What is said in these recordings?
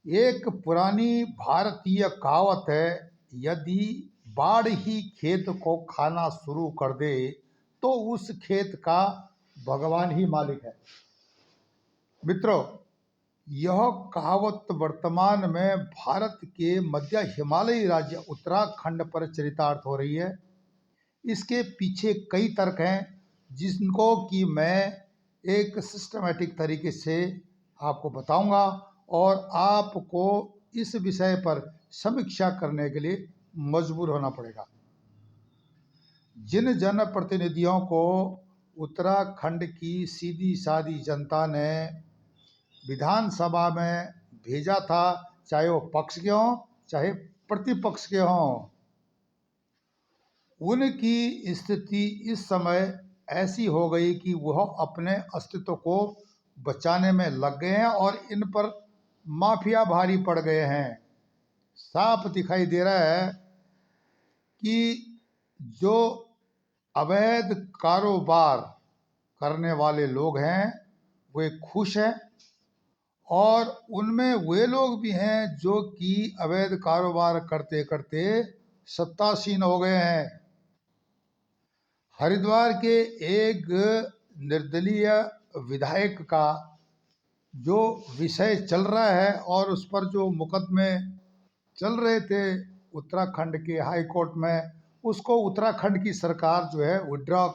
एक पुरानी भारतीय कहावत है, यदि बाढ़ ही खेत को खाना शुरू कर दे तो उस खेत का भगवान ही मालिक है। मित्रों, यह कहावत वर्तमान में भारत के मध्य हिमालयी राज्य उत्तराखंड पर चरितार्थ हो रही है। इसके पीछे कई तर्क हैं जिनको कि मैं एक सिस्टमैटिक तरीके से आपको बताऊंगा और आपको इस विषय पर समीक्षा करने के लिए मजबूर होना पड़ेगा। जिन जनप्रतिनिधियों को उत्तराखंड की सीधी सादी जनता ने विधानसभा में भेजा था, चाहे वो पक्ष के हों चाहे प्रतिपक्ष के हों, उनकी स्थिति इस समय ऐसी हो गई कि वह अपने अस्तित्व को बचाने में लग गए हैं और इन पर माफिया भारी पड़ गए हैं। साफ दिखाई दे रहा है कि जो अवैध कारोबार करने वाले लोग हैं वे खुश हैं और उनमें वे लोग भी हैं जो कि अवैध कारोबार करते करते सत्तासीन हो गए हैं। हरिद्वार के एक निर्दलीय विधायक का जो विषय चल रहा है और उस पर जो मुकदमे चल रहे थे उत्तराखंड के हाई कोर्ट में, उसको उत्तराखंड की सरकार जो है विड्रॉ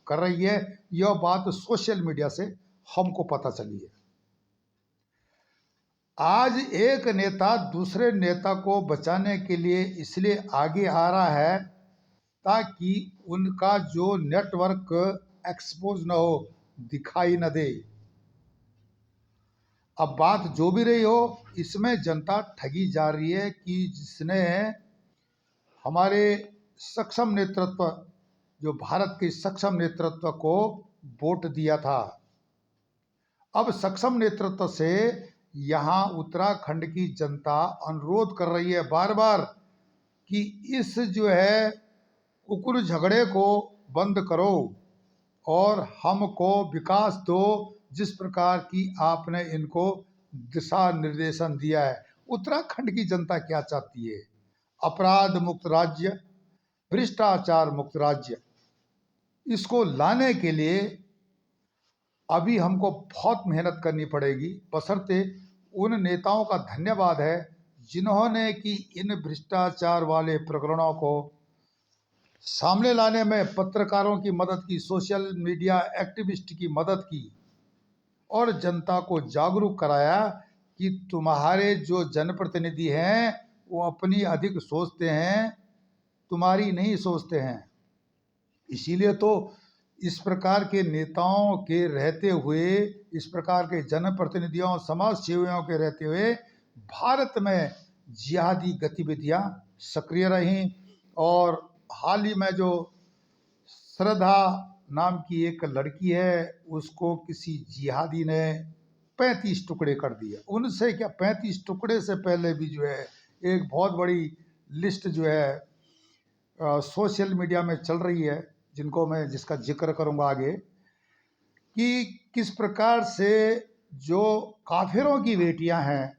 कर रही है। यह बात सोशल मीडिया से हमको पता चली है। आज एक नेता दूसरे नेता को बचाने के लिए इसलिए आगे आ रहा है ताकि उनका जो नेटवर्क एक्सपोज न हो, दिखाई न दे। अब बात जो भी रही हो, इसमें जनता ठगी जा रही है कि जिसने हमारे सक्षम नेतृत्व, जो भारत के सक्षम नेतृत्व को वोट दिया था, अब सक्षम नेतृत्व से यहाँ उत्तराखंड की जनता अनुरोध कर रही है बार बार कि इस जो है कुकुर झगड़े को बंद करो और हमको विकास दो, जिस प्रकार की आपने इनको दिशा निर्देशन दिया है। उत्तराखंड की जनता क्या चाहती है? अपराध मुक्त राज्य, भ्रष्टाचार मुक्त राज्य। इसको लाने के लिए अभी हमको बहुत मेहनत करनी पड़ेगी, बशर्ते उन नेताओं का धन्यवाद है जिन्होंने कि इन भ्रष्टाचार वाले प्रकरणों को सामने लाने में पत्रकारों की मदद की, सोशल मीडिया एक्टिविस्ट की मदद की और जनता को जागरूक कराया कि तुम्हारे जो जनप्रतिनिधि हैं वो अपनी अधिक सोचते हैं, तुम्हारी नहीं सोचते हैं। इसीलिए तो इस प्रकार के नेताओं के रहते हुए, इस प्रकार के जनप्रतिनिधियों, समाज सेवियों के रहते हुए भारत में जिहादी गतिविधियां सक्रिय रहीं। और हाल ही में जो श्रद्धा नाम की एक लड़की है, उसको किसी जिहादी ने 35 टुकड़े कर दिए। उनसे क्या, 35 टुकड़े से पहले भी जो है एक बहुत बड़ी लिस्ट जो है सोशल मीडिया में चल रही है, जिसका जिक्र करूंगा आगे, कि किस प्रकार से जो काफिरों की बेटियां हैं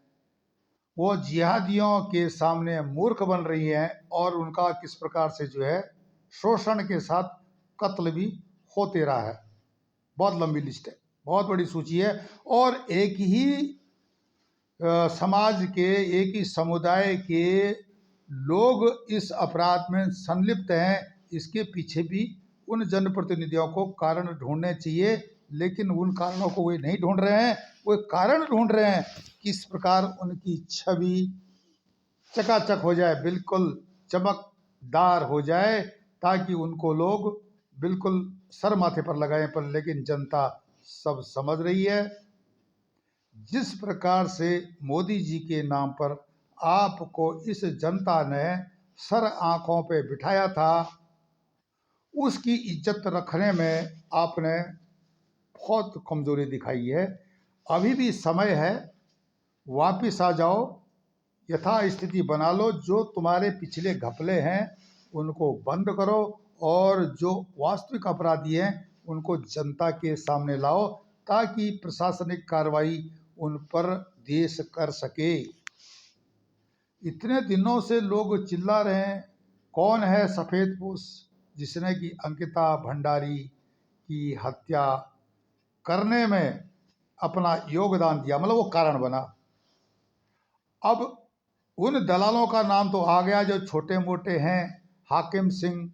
वो जिहादियों के सामने मूर्ख बन रही हैं और उनका किस प्रकार से जो है शोषण के साथ कत्ल भी होते रहा है। बहुत लंबी लिस्ट है, बहुत बड़ी सूची है। और एक ही समाज के, एक ही समुदाय के लोग इस अपराध में संलिप्त हैं। इसके पीछे भी उन जनप्रतिनिधियों को कारण ढूंढने चाहिए, लेकिन उन कारणों को वे नहीं ढूंढ रहे हैं। वो कारण ढूंढ रहे हैं किस प्रकार उनकी छवि चकाचक हो जाए, बिल्कुल चमकदार हो जाए, ताकि उनको लोग बिल्कुल सर माथे पर लगाएं। पर लेकिन जनता सब समझ रही है। जिस प्रकार से मोदी जी के नाम पर आपको इस जनता ने सर आंखों पे बिठाया था, उसकी इज्जत रखने में आपने बहुत कमजोरी दिखाई है। अभी भी समय है, वापिस आ जाओ, यथा स्थिति बना लो। जो तुम्हारे पिछले घपले हैं उनको बंद करो और जो वास्तविक अपराधी हैं उनको जनता के सामने लाओ, ताकि प्रशासनिक कार्रवाई उन पर देश कर सके। इतने दिनों से लोग चिल्ला रहे हैं, कौन है सफेद पोश जिसने कि अंकिता भंडारी की हत्या करने में अपना योगदान दिया, मतलब वो कारण बना। अब उन दलालों का नाम तो आ गया जो छोटे मोटे हैं, हाकिम सिंह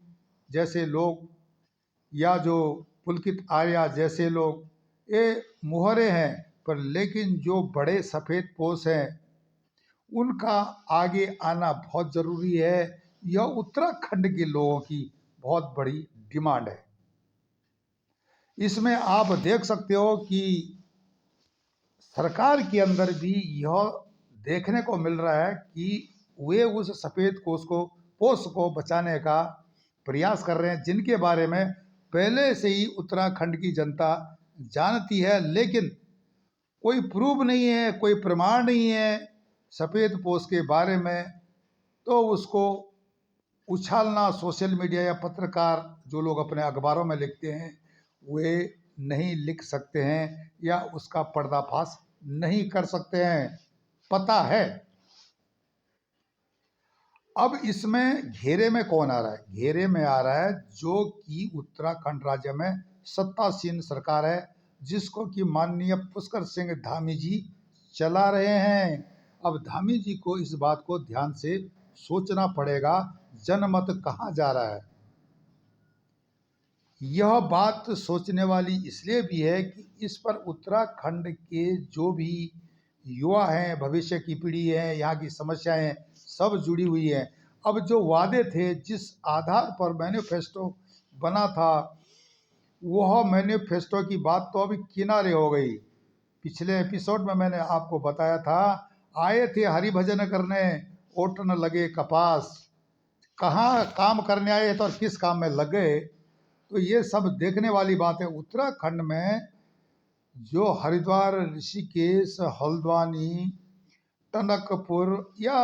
जैसे लोग या जो पुलकित आर्या जैसे लोग, ये मुहरे हैं। पर लेकिन जो बड़े सफेद पोश हैं उनका आगे आना बहुत जरूरी है। यह उत्तराखंड के लोगों की बहुत बड़ी डिमांड है। इसमें आप देख सकते हो कि सरकार के अंदर भी यह देखने को मिल रहा है कि वे उस सफेद पोष को बचाने का प्रयास कर रहे हैं, जिनके बारे में पहले से ही उत्तराखंड की जनता जानती है, लेकिन कोई प्रूफ नहीं है, कोई प्रमाण नहीं है सफेद पोष के बारे में। तो उसको उछालना सोशल मीडिया या पत्रकार जो लोग अपने अखबारों में लिखते हैं वे नहीं लिख सकते हैं या उसका पर्दाफाश नहीं कर सकते हैं। पता है। अब इसमें घेरे में कौन आ रहा है? घेरे में आ रहा है जो कि उत्तराखंड राज्य में सत्तासीन सरकार है, जिसको कि माननीय पुष्कर सिंह धामी जी चला रहे हैं। अब धामी जी को इस बात को ध्यान से सोचना पड़ेगा, जनमत कहाँ जा रहा है। यह बात सोचने वाली इसलिए भी है कि इस पर उत्तराखंड के जो भी युवा हैं, भविष्य की पीढ़ी है, यहाँ की समस्याएं सब जुड़ी हुई हैं। अब जो वादे थे, जिस आधार पर मैनिफेस्टो बना था, वह मैनिफेस्टो की बात तो अभी किनारे हो गई। पिछले एपिसोड में मैंने आपको बताया था, आए थे हरि भजन करने, ओट न लगे कपास। कहाँ काम करने आए थे और किस काम में लग गए, तो ये सब देखने वाली बात है। उत्तराखंड में जो हरिद्वार, ऋषिकेश, हल्द्वानी, टनकपुर या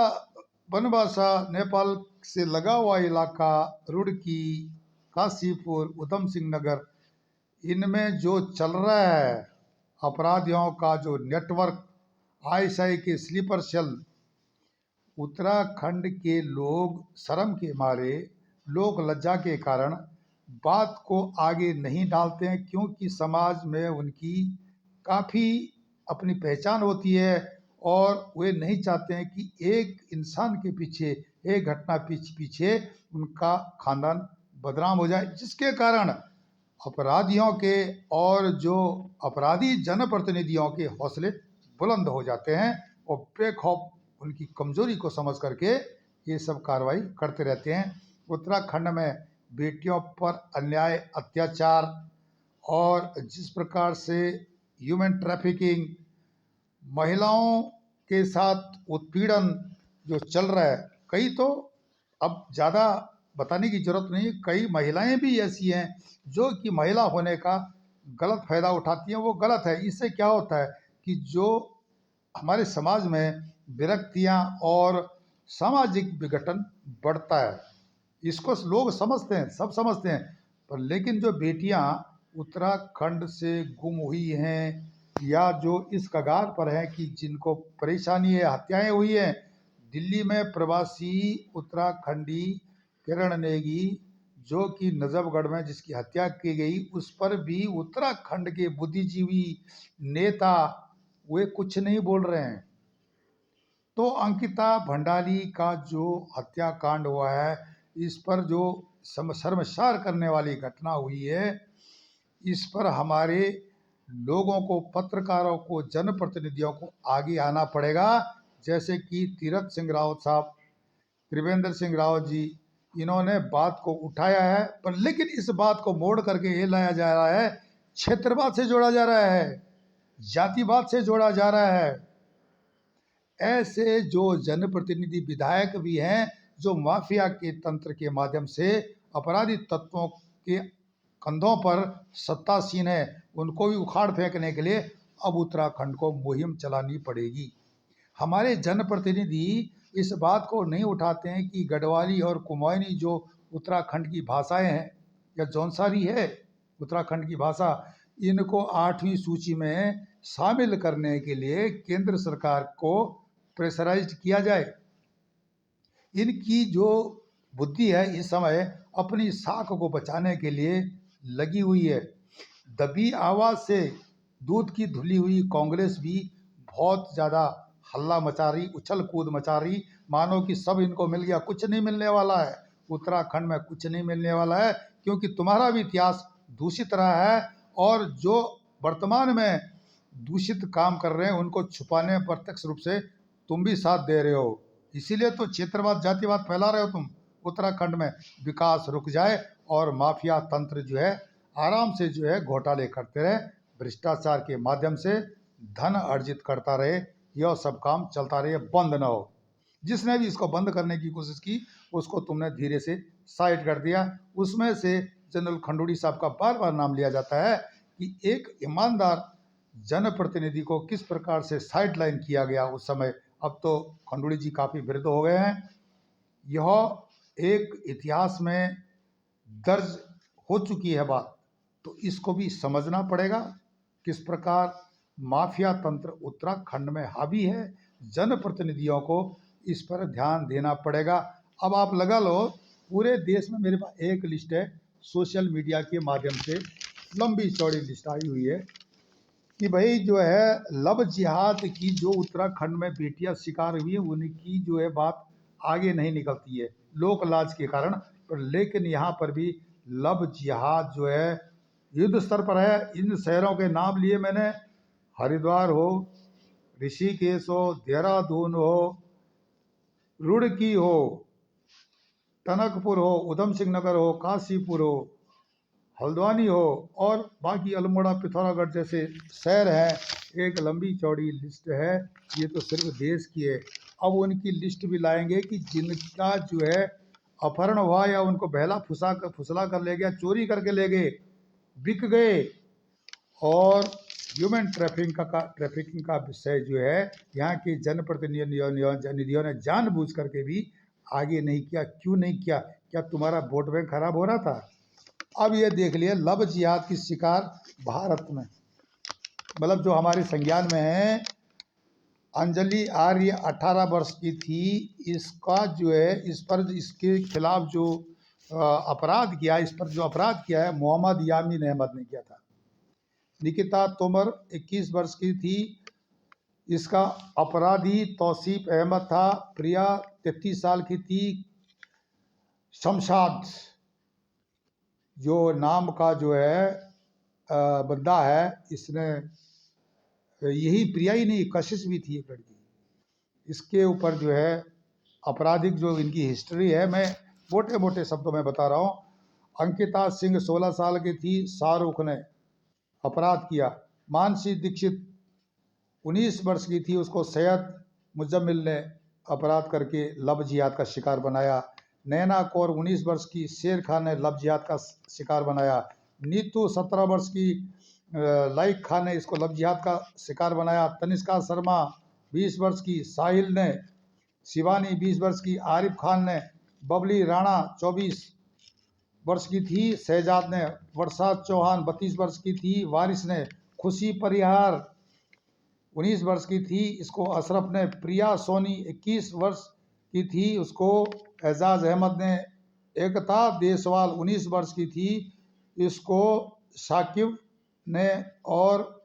बनवासा, नेपाल से लगा हुआ इलाका, रुड़की, काशीपुर, उधम सिंह नगर, इनमें जो चल रहा है अपराधियों का जो नेटवर्क, आईएसआई के स्लीपर सेल, उत्तराखंड के लोग शर्म के मारे, लोक लज्जा के कारण बात को आगे नहीं डालते हैं, क्योंकि समाज में उनकी काफ़ी अपनी पहचान होती है और वे नहीं चाहते हैं कि एक इंसान के पीछे, एक घटना पीछे उनका खानदान बदनाम हो जाए, जिसके कारण अपराधियों के और जो अपराधी जनप्रतिनिधियों के हौसले बुलंद हो जाते हैं और बेखौफ उनकी कमजोरी को समझ करके ये सब कार्रवाई करते रहते हैं। उत्तराखंड में बेटियों पर अन्याय, अत्याचार और जिस प्रकार से ह्यूमन ट्रैफिकिंग, महिलाओं के साथ उत्पीड़न जो चल रहा है, कई तो अब ज़्यादा बताने की जरूरत नहीं, कई महिलाएं भी ऐसी हैं जो कि महिला होने का गलत फायदा उठाती हैं। वो गलत है। इससे क्या होता है कि जो हमारे समाज में विरक्तियां और सामाजिक विघटन बढ़ता है, इसको लोग समझते हैं, सब समझते हैं। पर लेकिन जो बेटियां उत्तराखंड से गुम हुई हैं या जो इस कगार पर हैं कि जिनको परेशानी है, हत्याएं हुई हैं, दिल्ली में प्रवासी उत्तराखंडी किरण नेगी जो कि नजफगढ़ में जिसकी हत्या की गई, उस पर भी उत्तराखंड के बुद्धिजीवी नेता वे कुछ नहीं बोल रहे हैं। तो अंकिता भंडारी का जो हत्याकांड हुआ है, इस पर जो शर्मसार करने वाली घटना हुई है, इस पर हमारे लोगों को, पत्रकारों को, जनप्रतिनिधियों को आगे आना पड़ेगा। जैसे कि तीरथ सिंह रावत साहब, त्रिवेंद्र सिंह रावत जी, इन्होंने बात को उठाया है, पर लेकिन इस बात को मोड़ करके ये लाया जा रहा है, क्षेत्रवाद से जोड़ा जा रहा है, जातिवाद से जोड़ा जा रहा है। ऐसे जो जनप्रतिनिधि विधायक भी हैं जो माफिया के तंत्र के माध्यम से अपराधी तत्वों के कंधों पर सत्तासीन है, उनको भी उखाड़ फेंकने के लिए अब उत्तराखंड को मुहिम चलानी पड़ेगी। हमारे जनप्रतिनिधि इस बात को नहीं उठाते हैं कि गढ़वाली और कुमाऊनी जो उत्तराखंड की भाषाएं हैं, या जौनसारी है उत्तराखंड की भाषा, इनको 8वीं सूची में शामिल करने के लिए केंद्र सरकार को प्रेशराइज्ड किया जाए। इनकी जो बुद्धि है इस समय अपनी साख को बचाने के लिए लगी हुई है। दबी आवाज से दूध की धुली हुई कांग्रेस भी बहुत ज्यादा हल्ला मचा रही, उछल कूद मचा रही, मानो कि सब इनको मिल गया। कुछ नहीं मिलने वाला है, उत्तराखंड में कुछ नहीं मिलने वाला है, क्योंकि तुम्हारा भी इतिहास दूषित रहा है और जो वर्तमान में दूषित काम कर रहे हैं उनको छुपाने में प्रत्यक्ष रूप से तुम भी साथ दे रहे हो। इसीलिए तो क्षेत्रवाद जातिवाद फैला रहे हो तुम उत्तराखंड में। विकास रुक जाए और माफिया तंत्र जो है आराम से जो है घोटाले करते रहे, भ्रष्टाचार के माध्यम से धन अर्जित करता रहे, यह सब काम चलता रहे, बंद ना हो। जिसने भी इसको बंद करने की कोशिश की उसको तुमने धीरे से साइड कर दिया। उसमें से जनरल खंडूड़ी साहब का बार बार नाम लिया जाता है कि एक ईमानदार जनप्रतिनिधि को किस प्रकार से साइड लाइन किया गया उस समय। अब तो खंडूड़ी जी काफी वृद्ध हो गए हैं। यह एक इतिहास में दर्ज हो चुकी है बात, तो इसको भी समझना पड़ेगा किस प्रकार माफिया तंत्र उत्तराखंड में हावी है। जनप्रतिनिधियों को इस पर ध्यान देना पड़ेगा। अब आप लगा लो, पूरे देश में मेरे पास एक लिस्ट है, सोशल मीडिया के माध्यम से लंबी चौड़ी लिस्ट आई हुई है कि भाई जो है लव जिहाद की जो उत्तराखंड में बेटियां शिकार हुई है उनकी जो है बात आगे नहीं निकलती है लोक लाज के कारण। पर लेकिन यहाँ पर भी लव जिहाद जो है युद्ध स्तर पर है। इन शहरों के नाम लिए मैंने, हरिद्वार हो, ऋषिकेश हो, देहरादून हो, रुड़की हो, टनकपुर हो, उधम सिंह नगर हो, काशीपुर हो, हल्द्वानी हो और बाकी अल्मोड़ा पिथौरागढ़ जैसे शहर हैं। एक लंबी चौड़ी लिस्ट है, ये तो सिर्फ देश की है। अब उनकी लिस्ट भी लाएंगे कि जिनका जो है अपहरण हुआ या उनको बहला फुसला कर ले गया, चोरी करके ले गए, बिक गए, और ह्यूमन ट्रैफिकिंग का विषय जो है यहाँ के जनप्रतिनिधियों ने जानबूझ करके भी आगे नहीं किया। क्यों नहीं किया? क्या तुम्हारा वोट बैंक खराब हो रहा था? अब ये देख लिए लव जिहाद की शिकार भारत में, मतलब जो हमारे संज्ञान में है, अंजलि आर्य 18 वर्ष की थी। इसका जो है इस पर इसके खिलाफ जो अपराध किया, इस पर जो अपराध किया है मोहम्मद यामीन अहमद ने किया था। निकिता तोमर 21 वर्ष की थी, इसका अपराधी तौसीफ अहमद था। प्रिया 33 साल की थी। शमशाद जो नाम का जो है बंदा है, इसने, यही प्रिया ही नहीं कशिश भी थी एक लड़की, इसके ऊपर जो है आपराधिक जो इनकी हिस्ट्री है, मैं मोटे मोटे शब्दों में बता रहा हूँ। अंकिता सिंह 16 साल की थी, शाहरुख ने अपराध किया। मानसी दीक्षित 19 वर्ष की थी, उसको सैयद मुजम्मिल ने अपराध करके लव जिहाद का शिकार बनाया। नैना कौर 19 वर्ष की, शेर खान ने लव जिहाद का शिकार बनाया। नीतू 17 वर्ष की, लाइक खान ने इसको लव जिहाद का शिकार बनाया। तनिष्का शर्मा 20 वर्ष की, साहिल ने, शिवानी 20 वर्ष की, आरिफ खान ने, बबली राणा 24 वर्ष की थी, शहजाद ने, वर्षा चौहान 32 वर्ष की थी, वारिस ने, खुशी परिहार 19 वर्ष की थी, इसको अशरफ ने, प्रिया सोनी 21 वर्ष की थी, उसको एजाज अहमद ने, एकता देसवाल 19 वर्ष की थी, इसको शाकिब ने, और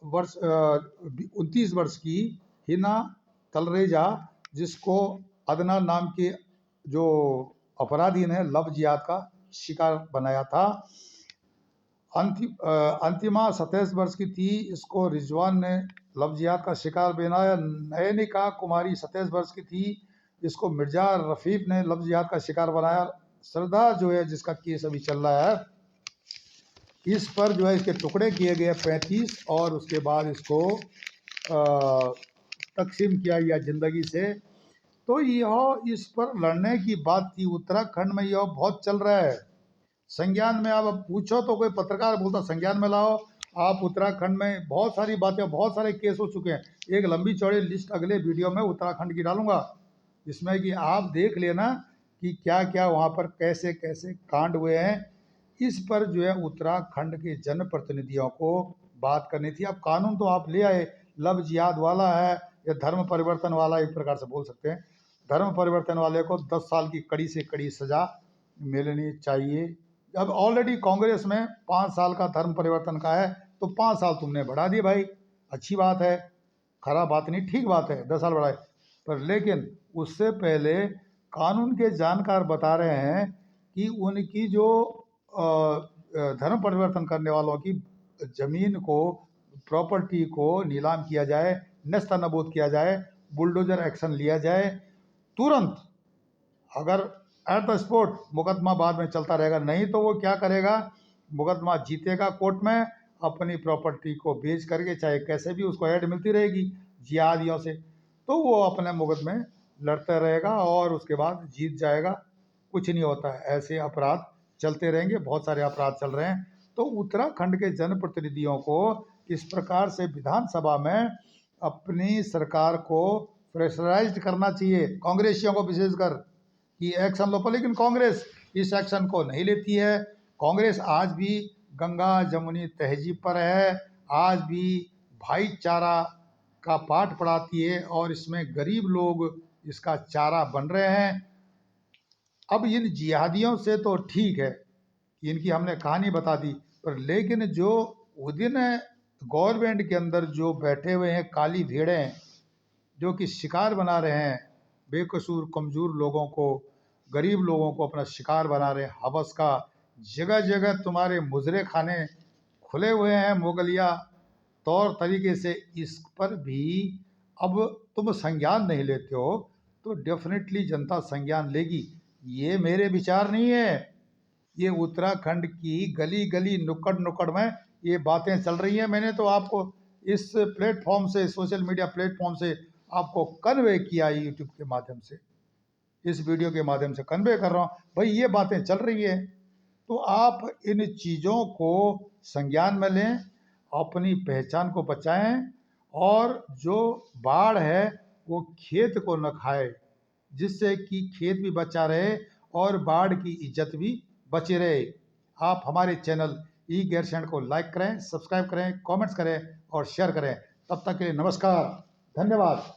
29 वर्ष की हिना तलरेजा, जिसको अदनान नाम के जो अपराधी ने लव जिहाद का शिकार बनाया था। अंतिमा 27 वर्ष की थी, इसको रिजवान ने लव जिहाद का शिकार बनाया। नयनिका कुमारी 27 वर्ष की थी, इसको मिर्जा रफीक ने लव जिहाद का शिकार बनाया। श्रद्धा जो है जिसका केस अभी चल रहा है, इस पर जो है इसके टुकड़े किए गए 35 और उसके बाद इसको तकसीम किया गया जिंदगी से। तो यह इस पर लड़ने की बात थी। उत्तराखंड में यह बहुत चल रहा है। संज्ञान में आप पूछो तो कोई पत्रकार बोलता संज्ञान में लाओ। आप उत्तराखंड में बहुत सारी बातें, बहुत सारे केस हो चुके हैं। एक लंबी चौड़ी लिस्ट अगले वीडियो में उत्तराखंड की डालूंगा, जिसमें कि आप देख लेना कि क्या क्या वहाँ पर कैसे कैसे कांड हुए हैं। इस पर जो है उत्तराखंड के जनप्रतिनिधियों को बात करनी थी। अब कानून तो आप ले आए, लव जिहाद वाला है, ये धर्म परिवर्तन वाला एक प्रकार से बोल सकते हैं। धर्म परिवर्तन वाले को 10 साल की कड़ी से कड़ी सजा मिलनी चाहिए। अब ऑलरेडी कांग्रेस में 5 साल का धर्म परिवर्तन का है, तो 5 साल तुमने बढ़ा दिए भाई, अच्छी बात है, खराब बात नहीं, ठीक बात है, 10 साल बढ़ाए। पर लेकिन उससे पहले कानून के जानकार बता रहे हैं कि उनकी जो धर्म परिवर्तन करने वालों की जमीन को, प्रॉपर्टी को नीलाम किया जाए, नेस्तनाबूद किया जाए, बुलडोजर एक्शन लिया जाए तुरंत। अगर एट द स्पॉट मुकदमा बाद में चलता रहेगा, नहीं तो वो क्या करेगा, मुकदमा जीतेगा कोर्ट में, अपनी प्रॉपर्टी को बेच करके चाहे कैसे भी उसको ऐड मिलती रहेगी जिहादियों से, तो वो अपने मुकदमे लड़ता रहेगा और उसके बाद जीत जाएगा। कुछ नहीं होता है, ऐसे अपराध चलते रहेंगे, बहुत सारे अपराध चल रहे हैं। तो उत्तराखंड के जनप्रतिनिधियों को इस प्रकार से विधानसभा में अपनी सरकार को प्रेशराइज्ड करना चाहिए, कांग्रेसियों को विशेषकर, कि एक्शन लो। पर लेकिन कांग्रेस इस एक्शन को नहीं लेती है। कांग्रेस आज भी गंगा जमुनी तहजीब पर है, आज भी भाईचारा का पाठ पढ़ाती है और इसमें गरीब लोग इसका चारा बन रहे हैं। अब इन जिहादियों से तो ठीक है, इनकी हमने कहानी बता दी, पर लेकिन जो विदिन गवर्नमेंट के अंदर जो बैठे हुए हैं काली भेड़ें, जो कि शिकार बना रहे हैं बेकसूर कमज़ोर लोगों को, गरीब लोगों को अपना शिकार बना रहे हैं हवस का। जगह जगह तुम्हारे मुजरे खाने खुले हुए हैं मुगलिया तौर तरीके से, इस पर भी अब तुम संज्ञान नहीं लेते हो, तो डेफिनेटली जनता संज्ञान लेगी। ये मेरे विचार नहीं है, ये उत्तराखंड की गली गली नुक्कड़ नुक्कड़ में ये बातें चल रही हैं। मैंने तो आपको इस प्लेटफॉर्म से, सोशल मीडिया प्लेटफॉर्म से आपको कन्वे किया, यूट्यूब के माध्यम से, इस वीडियो के माध्यम से कन्वे कर रहा हूँ भाई, ये बातें चल रही है। तो आप इन चीज़ों को संज्ञान में लें, अपनी पहचान को बचाएं, और जो बाढ़ है वो खेत को न खाए, जिससे कि खेत भी बचा रहे और बाढ़ की इज्जत भी बची रहे। आप हमारे चैनल ई गैरसैंण को लाइक करें, सब्सक्राइब करें, कमेंट्स करें और शेयर करें। तब तक के लिए नमस्कार, धन्यवाद।